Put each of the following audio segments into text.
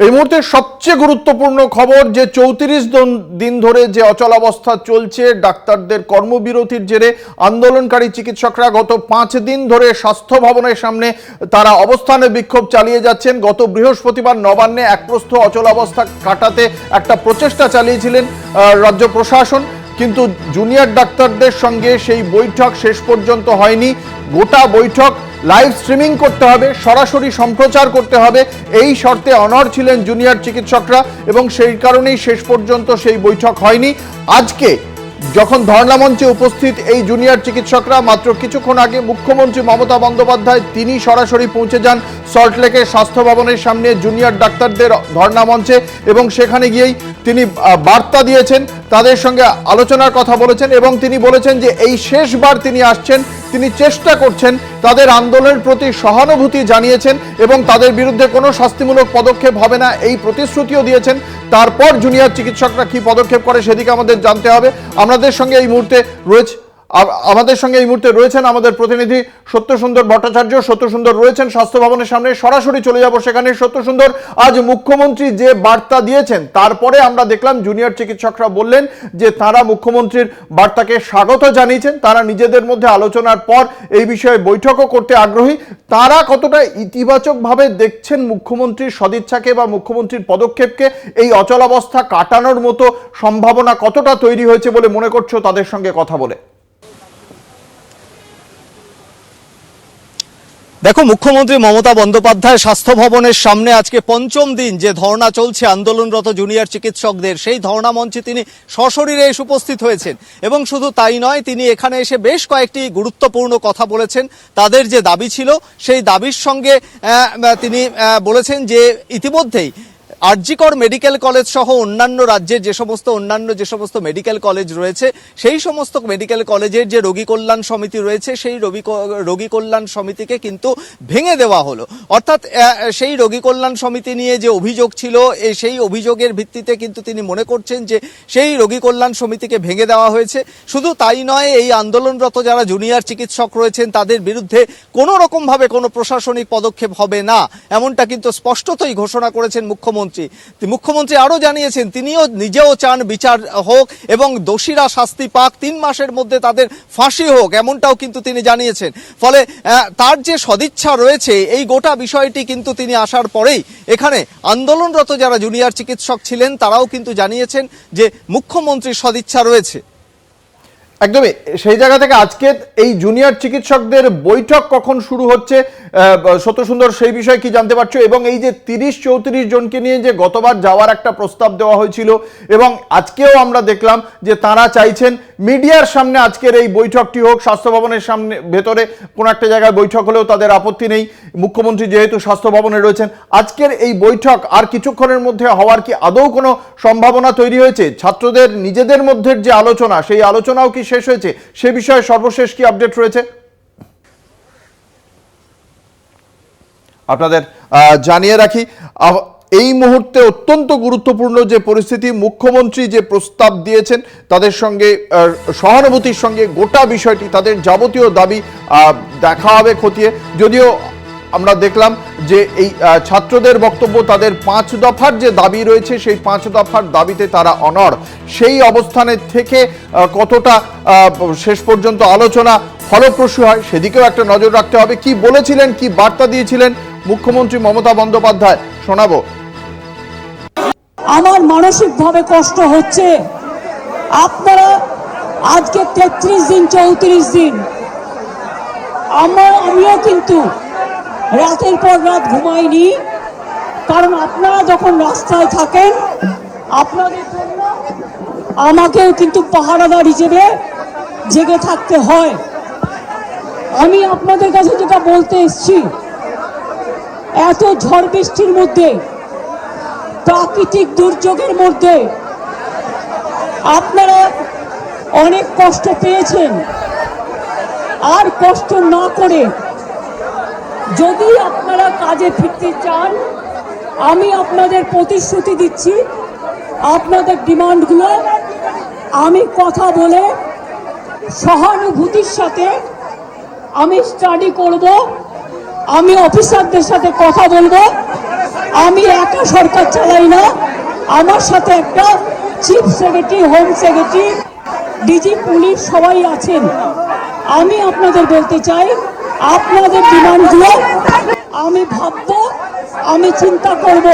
এই মুহূর্তে সবচেয়ে গুরুত্বপূর্ণ খবর যে 34 দিন ধরে যে অচলাবস্থা চলছে, ডাক্তারদের কর্মবিরতির জেরে আন্দোলনকারী চিকিৎসকরা গত 5 দিন ধরে স্বাস্থ্য ভবনের সামনে তারা অবস্থানে বিক্ষোভ চালিয়ে যাচ্ছেন। গত বৃহস্পতিবার নবান্নে একপ্রস্থ অচলাবস্থা কাটাতে একটা প্রচেষ্টা চালিয়েছিলেন রাজ্য প্রশাসন, কিন্তু জুনিয়র ডাক্তারদের সঙ্গে সেই বৈঠক শেষ পর্যন্ত হয়নি। গোটা বৈঠক লাইভ স্ট্রিমিং করতে হবে, সরাসরি সম্প্রচার করতে হবে, এই শর্তে অনড় ছিলেন জুনিয়র চিকিৎসকরা এবং সেই কারণেই শেষ পর্যন্ত সেই বৈঠক হয়নি। আজকে যখন ধর্ণা মঞ্চে উপস্থিত এই জুনিয়র চিকিৎসকরা, মাত্র কিছুক্ষণ আগে মুখ্যমন্ত্রী মমতা বন্দ্যোপাধ্যায় তিনি সরাসরি পৌঁছে যান সল্টলেকের স্বাস্থ্য ভবনের সামনে জুনিয়র ডাক্তারদের ধর্ণা মঞ্চে এবং সেখানে গিয়েই তিনি বার্তা দিয়েছেন, তাদের সঙ্গে আলোচনার কথা বলেছেন এবং তিনি বলেছেন যে এই শেষবার তিনি আসছেন, তিনি চেষ্টা করছেন, তাদের আন্দোলনের প্রতি সহানুভূতি জানিয়েছেন এবং তাদের বিরুদ্ধে কোনো শাস্তিমূলক পদক্ষেপ হবে না এই প্রতিশ্রুতিও দিয়েছেন। তারপর জুনিয়র চিকিৎসকরা কি পদক্ষেপ করে সেদিকে আমাদের জানতে হবে। আমাদের সঙ্গে এই মুহূর্তে রয়েছেন আমাদের প্রতিনিধি সত্যসুন্দর ভট্টাচার্য। সত্যসুন্দর রয়েছেন স্বাস্থ্য ভবনের সামনে, সরাসরি চলে যাব সেখানে। সত্যসুন্দর, আজ মুখ্যমন্ত্রী যে বার্তা দিয়েছেন তারপরে আমরা দেখলাম জুনিয়র চিকিৎসকরা বললেন যে তারা মুখ্যমন্ত্রীর বার্তাকে স্বাগত জানিয়েছেন, তারা নিজেদের মধ্যে আলোচনার পর এই বিষয়ে বৈঠকও করতে আগ্রহী। তারা কতটা ইতিবাচকভাবে দেখছেন মুখ্যমন্ত্রীর সদিচ্ছাকে বা মুখ্যমন্ত্রীর পদক্ষেপকে? এই অচলাবস্থা কাটানোর মতো সম্ভাবনা কতটা তৈরি হয়েছে বলে মনে করছো তাদের সঙ্গে কথা বলে? দেখো, মুখ্যমন্ত্রী মমতা বন্দ্যোপাধ্যায় স্বাস্থ্য ভবনের সামনে আজকে পঞ্চম দিন যে ধর্ণা চলছে আন্দোলনরত জুনিয়র চিকিৎসকদের, সেই ধর্ণা মঞ্চে তিনি সশরীরে এসে উপস্থিত হয়েছেন এবং শুধু তাই নয়, তিনি এখানে এসে বেশ কয়েকটি গুরুত্বপূর্ণ কথা বলেছেন। তাদের যে দাবি ছিল সেই দাবির সঙ্গে তিনি বলেছেন যে ইতিমধ্যেই আরজিকর মেডিকেল কলেজ সহ অন্যান্য রাজ্যের যে সমস্ত মেডিকেল কলেজ রয়েছে, সেই সমস্ত মেডিকেল কলেজের যে রোগী কল্যাণ সমিতি রয়েছে, সেই রোগী কল্যাণ সমিতিকে কিন্তু ভেঙে দেওয়া হলো। অর্থাৎ সেই রোগী কল্যাণ সমিতি নিয়ে যে অভিযোগ ছিল, সেই অভিযোগের ভিত্তিতে কিন্তু তিনি মনে করছেন যে সেই রোগী কল্যাণ সমিতিকে ভেঙে দেওয়া হয়েছে। শুধু তাই নয়, এই আন্দোলনরত যারা জুনিয়র চিকিৎসক রয়েছেন তাদের বিরুদ্ধে কোনো রকমভাবে কোনো প্রশাসনিক পদক্ষেপ হবে না, এমনটা কিন্তু স্পষ্টতই ঘোষণা করেছেন মুখ্যমন্ত্রী আরো জানিয়েছেন তিনিও নিজেও চান বিচার হোক এবং দোষীরা শাস্তি পাক, 3 মাসের মধ্যে তাদের ফাঁসি হোক, এমনটাও কিন্তু তিনি জানিয়েছেন। ফলে তার যে সদিচ্ছা রয়েছে এই গোটা বিষয়টি কিন্তু তিনি আসার পরেই এখানে আন্দোলনরত যারা জুনিয়র চিকিৎসক ছিলেন তারাও কিন্তু জানিয়েছেন যে মুখ্যমন্ত্রীর সদিচ্ছা রয়েছে। একদমই সেই জায়গা থেকে আজকে এই জুনিয়র চিকিৎসকদের বৈঠক কখন শুরু হচ্ছে, সত্যসুন্দর সেই বিষয়ে কি জানতে পারছো? এবং এই যে 30-34 জনকে নিয়ে যে গতবার যাওয়ার একটা প্রস্তাব দেওয়া হয়েছিল এবং আজকেও আমরা দেখলাম যে তারা চাইছেন মিডিয়ার সামনে আজকের এই বৈঠকটি হোক, স্বাস্থ্য ভবনের সামনে ভেতরে কোনো একটা জায়গায় বৈঠক হলেও তাদের আপত্তি নেই, মুখ্যমন্ত্রী যেহেতু স্বাস্থ্য ভবনে রয়েছেন। আজকের এই বৈঠক আর কিছুক্ষণের মধ্যে হওয়ার কি আদৌ কোনো সম্ভাবনা তৈরি হয়েছে? ছাত্রদের নিজেদের মধ্যে যে আলোচনা, সেই আলোচনাও কি শেষ হয়েছে? সে বিষয়ে সর্বশেষ কি আপডেট রয়েছে আপনাদের জানিয়ে রাখি। এই মুহূর্তে অত্যন্ত গুরুত্বপূর্ণ যে পরিস্থিতি, মুখ্যমন্ত্রী যে প্রস্তাব দিয়েছেন তাদের সঙ্গে সহানুভূতির সঙ্গে গোটা বিষয়টি, তাদের যাবতীয় দাবি দেখা হবে খতিয়ে। যদিও আমরা দেখলাম যে এই ছাত্রদের বক্তব্য, তাদের 5 দফার যে দাবি রয়েছে সেই 5 দফার দাবিতে তারা অনড়। সেই অবস্থানের থেকে কতটা শেষ পর্যন্ত আলোচনা ফলপ্রসূ হয় সেদিকেও একটা নজর রাখতে হবে। কি বলেছিলেন, কি বার্তা দিয়েছিলেন মুখ্যমন্ত্রী মমতা বন্দ্যোপাধ্যায় শোনাবো। আমার মানসিকভাবে কষ্ট হচ্ছে, আপনারা আজকে 33 দিন 34 দিন, আমিও কিন্তু রাতের পর রাত ঘুমাইনি, কারণ আপনারা যখন রাস্তায় থাকেন আপনাদের জন্য আমাকেও কিন্তু পাহারাদার হিসেবে জেগে থাকতে হয়। আমি আপনাদের কাছে যেটা বলতে এসেছি, এত ঝড় বৃষ্টির মধ্যে, প্রাকৃতিক দুর্যোগের মধ্যে আপনারা অনেক কষ্ট পেয়েছেন। আর কষ্ট না করে যদি আপনারা কাজে ফিরতে চান, আমি আপনাদের প্রতিশ্রুতি দিচ্ছি, আপনাদের ডিমান্ডগুলো আমি কথা বলে সহানুভূতির সাথে আমি স্টাডি করব, আমি অফিসারদের সাথে কথা বলবো, আমি একা সরকার চালাই না, আমার সাথে একটা chief secretary, home secretary, DG police সবাই আছেন। আমি আপনাদের বলতে চাই, আপনাদের ডিমান্ডগুলো আমি ভাববো, আমি চিন্তা করব।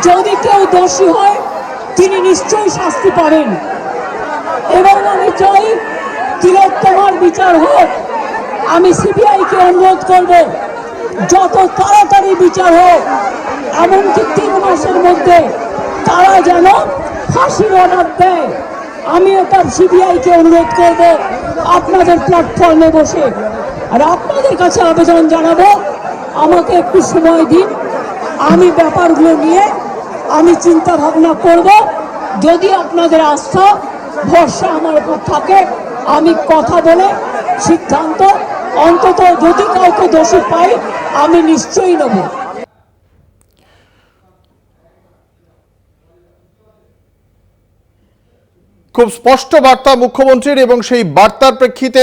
যদি কেউ দোষী হয় তিনি নিশ্চয়ই শাস্তি পাবেন, এবং আমি চাই তিলোত্তমার বিচার হোক। আমি সিবিআইকে অনুরোধ করব যত তাড়াতাড়ি বিচার হোক, এমনকি 3 মাসের মধ্যে তারা যেন ফাঁসির অর্ডার দেয়। আমি এটা সিবিআইকে অনুরোধ করব আপনাদের প্ল্যাটফর্মে বসে। আর আপনাদের কাছে আবেদন জানাবো, আমাকে একটু সময় দিন, আমি ব্যাপারগুলো নিয়ে আমি চিন্তা ভাবনা করব। যদি আপনাদের আস্থা ভরসা আমার উপর থাকে, আমি কথা বলে সিদ্ধান্ত, অন্তত যদি কাউকে দোষী পাই আমি নিশ্চয়ই নেব। খুব স্পষ্ট বার্তা মুখ্যমন্ত্রীর, এবং সেই বার্তার প্রেক্ষিতে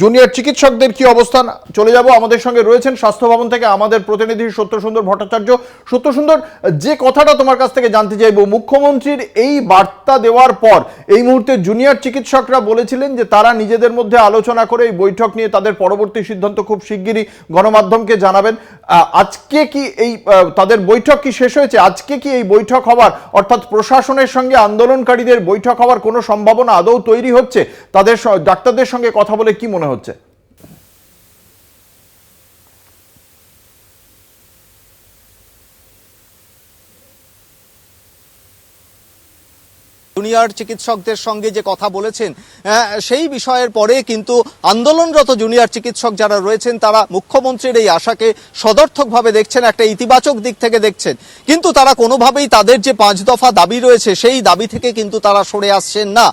জুনিয়র চিকিৎসকদের কি অবস্থান, চলে যাব। আমাদের সঙ্গে রয়েছেন স্বাস্থ্য ভবন থেকে আমাদের প্রতিনিধি সত্যসুন্দর ভট্টাচার্য। সত্যসুন্দর, যে কথাটা তোমার কাছ থেকে জানতে চাইব, মুখ্যমন্ত্রীর এই বার্তা দেওয়ার পর এই মুহূর্তে জুনিয়র চিকিৎসকরা বলেছিলেন যে তারা নিজেদের মধ্যে আলোচনা করে এই বৈঠক নিয়ে তাদের পরবর্তী সিদ্ধান্ত খুব শিগগিরই গণমাধ্যমকে জানাবেন। আজকে কি এই তাদের বৈঠক কি শেষ হয়েছে? আজকে কি এই বৈঠক হওয়ার, অর্থাৎ প্রশাসনের সঙ্গে আন্দোলনকারীদের বৈঠক হওয়ার কোনো সম্ভাবনা আদৌ তৈরি হচ্ছে? তাদের ডাক্তারদের সঙ্গে কথা বলে কি মনে হচ্ছে? জুনিয়র চিকিৎসকদের সঙ্গে যে কথা বলেছেন সেই বিষয়ের পরে কিন্তু আন্দোলনরত জুনিয়র চিকিৎসক যারা রয়েছেন তারা মুখ্যমন্ত্রীর এই আশাকে সদর্থকভাবে দেখছেন, একটা ইতিবাচক দিক থেকে দেখছেন। কিন্তু তারা কোনোভাবেই তাদের যে 5 দফা দাবি রয়েছে সেই দাবি থেকে কিন্তু তারা সরে আসছেন না।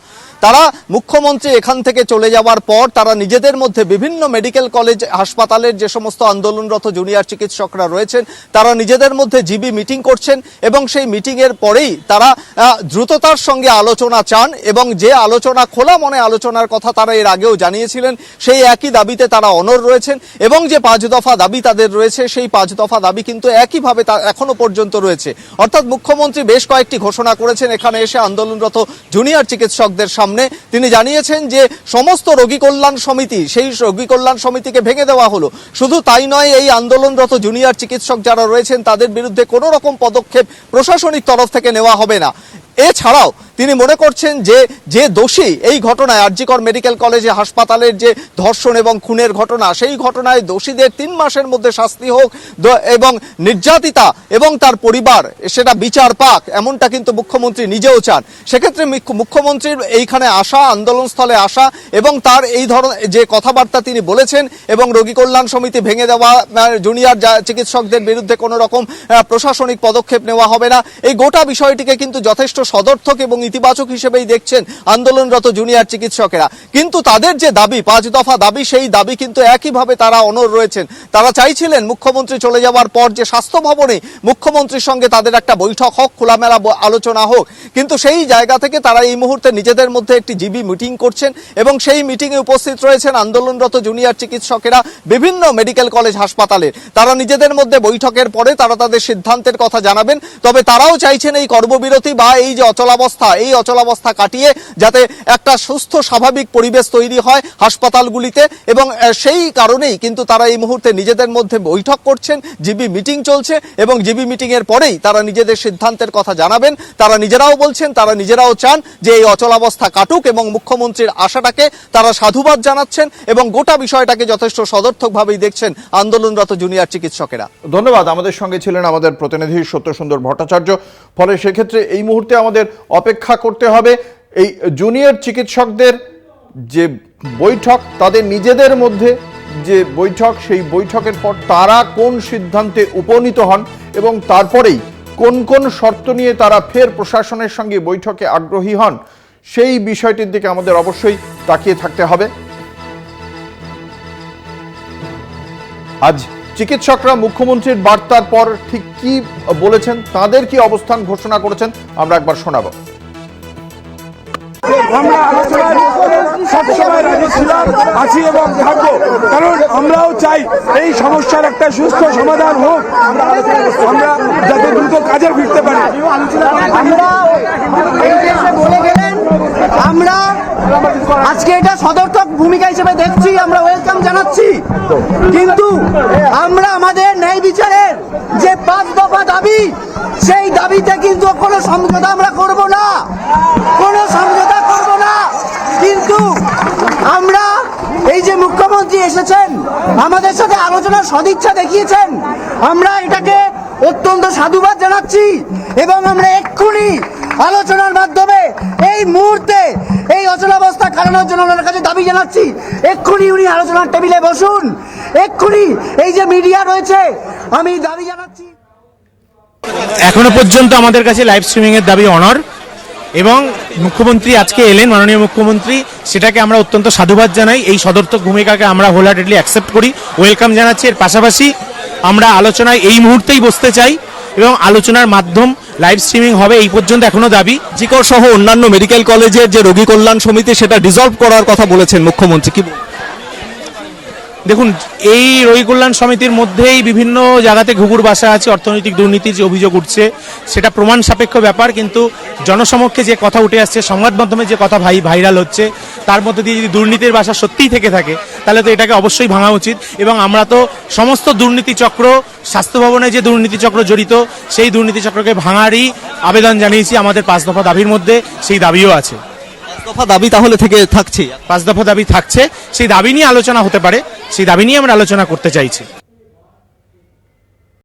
তারা মুখ্যমন্ত্রী এখান থেকে চলে যাওয়ার পর তারা নিজেদের মধ্যে বিভিন্ন মেডিকেল কলেজ হাসপাতালের যে সমস্ত আন্দোলনরত জুনিয়র চিকিৎসকরা রয়েছেন তারা নিজেদের মধ্যে জিবি মিটিং করছেন, এবং সেই মিটিংয়ের পরেই তারা দ্রুততার সঙ্গে আলোচনা চান, এবং যে আলোচনা, খোলা মনে আলোচনার কথা তারা এর আগেও জানিয়েছিলেন, সেই একই দাবিতে তারা অনড় রয়েছেন। এবং যে 5 দফা দাবি তাদের রয়েছে সেই 5 দফা দাবি কিন্তু একইভাবে এখনো পর্যন্ত রয়েছে। অর্থাৎ মুখ্যমন্ত্রী বেশ কয়েকটি ঘোষণা করেছেন এখানে এসে আন্দোলনরত জুনিয়র চিকিৎসকদের সামনে। তিনি জানিয়েছেন যে সমস্ত রোগী কল্যাণ সমিতি, সেই রোগী কল্যাণ সমিতিকে ভেঙে দেওয়া হলো। শুধু তাই নয়, এই আন্দোলনরত জুনিয়র চিকিৎসক যারা রয়েছেন তাদের বিরুদ্ধে কোনো রকম পদক্ষেপ প্রশাসনিক তরফ থেকে নেওয়া হবে না। এছাড়াও তিনি মনে করছেন যে দোষী এই ঘটনায়, আরজিকর মেডিকেল কলেজে হাসপাতালের যে ধর্ষণ এবং খুনের ঘটনা, সেই ঘটনায় দোষীদের 3 মাসের মধ্যে শাস্তি হোক, এবং নির্যাতিতা এবং তার পরিবার সেটা বিচার পাক, এমনটা কিন্তু মুখ্যমন্ত্রী নিজেও চান। সেক্ষেত্রে মুখ্যমন্ত্রীর এইখানে আসা, আন্দোলনস্থলে আসা, এবং তার এই ধরনের যে কথাবার্তা তিনি বলেছেন, এবং রোগী কল্যাণ সমিতি ভেঙে দেওয়া, জুনিয়র চিকিৎসকদের বিরুদ্ধে কোনো রকম প্রশাসনিক পদক্ষেপ নেওয়া হবে না, এই গোটা বিষয়টিকে কিন্তু যথেষ্ট সদর্থক এবং ইতিবাচক হিসেবেই দেখছেন আন্দোলনরত জুনিয়র চিকিৎসকেরা। কিন্তু তাদের যে দাবি, 5 দফা দাবি, সেই দাবি কিন্তু একইভাবে তারা অনড় রয়েছেন। তারা চাইছিলেন মুখ্যমন্ত্রী চলে যাওয়ার পর যে স্বাস্থ্য ভবনে মুখ্যমন্ত্রীর সঙ্গে তাদের একটা বৈঠক হোক, খোলামেলা আলোচনা হোক। কিন্তু সেই জায়গা থেকে তারা এই মুহূর্তে নিজেদের মধ্যে একটি জিবি মিটিং করছেন, এবং সেই মিটিংয়ে উপস্থিত রয়েছেন আন্দোলনরত জুনিয়র চিকিৎসকেরা বিভিন্ন মেডিকেল কলেজ হাসপাতালে। তারা নিজেদের মধ্যে বৈঠকের পরে তারা তাদের সিদ্ধান্তের কথা জানাবেন। তবে তারাও চাইছেন এই কর্মবিরতি বা এই যে অচলাবস্থা, এই অচলাবস্থা কাটিয়ে যাতে একটা সুস্থ স্বাভাবিক পরিবেশ তৈরি হয় হাসপাতালগুলিতে, এবং সেই কারণেই কিন্তু তারা এই মুহূর্তে নিজেদের মধ্যে বৈঠক করছেন, জিবি মিটিং চলছে, এবং জিবি মিটিং এর পরেই তারা নিজেদের সিদ্ধান্তের কথা জানাবেন। তারা নিজেরাও বলছেন, তারা নিজেরাও চান যে এই অচলাবস্থা কাটুক, এবং মুখ্যমন্ত্রীর আশাটাকে তারা সাধুবাদ জানাচ্ছেন, এবং গোটা বিষয়টাকে যথেষ্ট সদর্থকভাবেই দেখছেন আন্দোলনরত জুনিয়র চিকিৎসকেরা। ধন্যবাদ। আমাদের সঙ্গে ছিলেন আমাদের প্রতিনিধি সত্যসুন্দর ভট্টাচার্য। ফলে সেক্ষেত্রে এই মুহূর্তে আমাদের অপেক্ষা করতে হবে এই জুনিয়র চিকিৎসকদের যে বৈঠক, তাদের নিজেদের মধ্যে যে বৈঠক, সেই বৈঠকের পর তারা কোন সিদ্ধান্তে উপনীত হন, এবং তারপরেই কোন কোন শর্ত নিয়ে তারা ফের প্রশাসনের সঙ্গে বৈঠকে আগ্রহী হন, সেই বিষয়টির দিকে আমাদের অবশ্যই তাকিয়ে থাকতে হবে। আজ চিকিৎসকরা মুখ্যমন্ত্রীর বার্তার পর ঠিক কি বলেছেন, তাদের কি অবস্থান ঘোষণা করেছেন, আমরা একবার শোনাবো। আমরা সবসময় রাজি ছিলাম, আছি এবং থাকবো, কারণ আমরাও চাই এই সমস্যার একটা সুস্থ সমাধান হোক, আমরা যাতে দ্রুত কাজে ফিরতে পারি। আমরা এই যে এসে বলে গেলেন, আমরা আজকে এটা সদর্থক ভূমিকা হিসেবে দেখছি, আমরা ওয়েলকাম জানাচ্ছি, কিন্তু আমরা আমাদের ন্যায় বিচারের যে 5 দফা দাবি, সেই দাবিতে কিন্তু কোনো সমঝোতা আমরা করব না, কোনো সমঝোতা করব না। কিন্তু আমরা এই যে মুখ্যমন্ত্রী এসেছেন, আমাদের সাথে আলোচনার সদিচ্ছা দেখিয়েছেন, আমরা এটাকে অত্যন্ত সাধুবাদ জানাচ্ছি এবং আমরা এক্ষুনি আলোচনার মাধ্যমে এই মুহূর্তে এই অচলাবস্থা কাটানোর জন্য ওনার কাছে দাবি জানাচ্ছি, এক্ষুনি উনি আলোচনার টেবিলে বসুন, এক্ষুনি এই যে মিডিয়া রয়েছে, আমি দাবি জানাচ্ছি। এখনো পর্যন্ত আমাদের কাছে লাইভ স্ট্রিমিং এর দাবি অনর, এবং মুখ্যমন্ত্রী আজকে এলেন, মাননীয় মুখ্যমন্ত্রী, সেটাকে আমরা অত্যন্ত সাধুবাদ জানাই। এই সদর্থক ভূমিকাকে আমরা হোলহার্টেডলি অ্যাকসেপ্ট করি, ওয়েলকাম জানাচ্ছি। এর পাশাপাশি আমরা আলোচনায় এই মুহূর্তেই বসতে চাই এবং আলোচনার মাধ্যম লাইভ স্ট্রিমিং হবে, এই পর্যন্ত এখনো দাবি। জিকর সহ অন্যান্য মেডিকেল কলেজের যে রোগী কল্যাণ সমিতি সেটা ডিসলভ করার কথা বলেছেন মুখ্যমন্ত্রী, কি দেখুন, এই রোগী কল্যাণ সমিতির মধ্যেই বিভিন্ন জায়গাতে ঘুঘুর বাসা আছে, অর্থনৈতিক দুর্নীতির যে অভিযোগ উঠছে সেটা প্রমাণ সাপেক্ষ ব্যাপার, কিন্তু জনসমক্ষে যে কথা উঠে আসছে, সংবাদ মাধ্যমে যে কথা ভাইরাল হচ্ছে, তার মধ্যে দিয়ে যদি দুর্নীতির বাসা সত্যিই থেকে থাকে তাহলে তো এটাকে অবশ্যই ভাঙা উচিত। এবং আমরা তো সমস্ত দুর্নীতি চক্র, স্বাস্থ্য ভবনে যে দুর্নীতি চক্র জড়িত, সেই দুর্নীতি চক্রকে ভাঙারই আবেদন জানিয়েছি। আমাদের 5 দফা দাবির মধ্যে সেই দাবিও আছে। 5 দফা দাবি তাহলে থেকে থাকছে, 5 দফা দাবি থাকছে, সেই দাবি নিয়ে আলোচনা হতে পারে, সেই দাবি নিয়ে আমরা আলোচনা করতে চাইছি।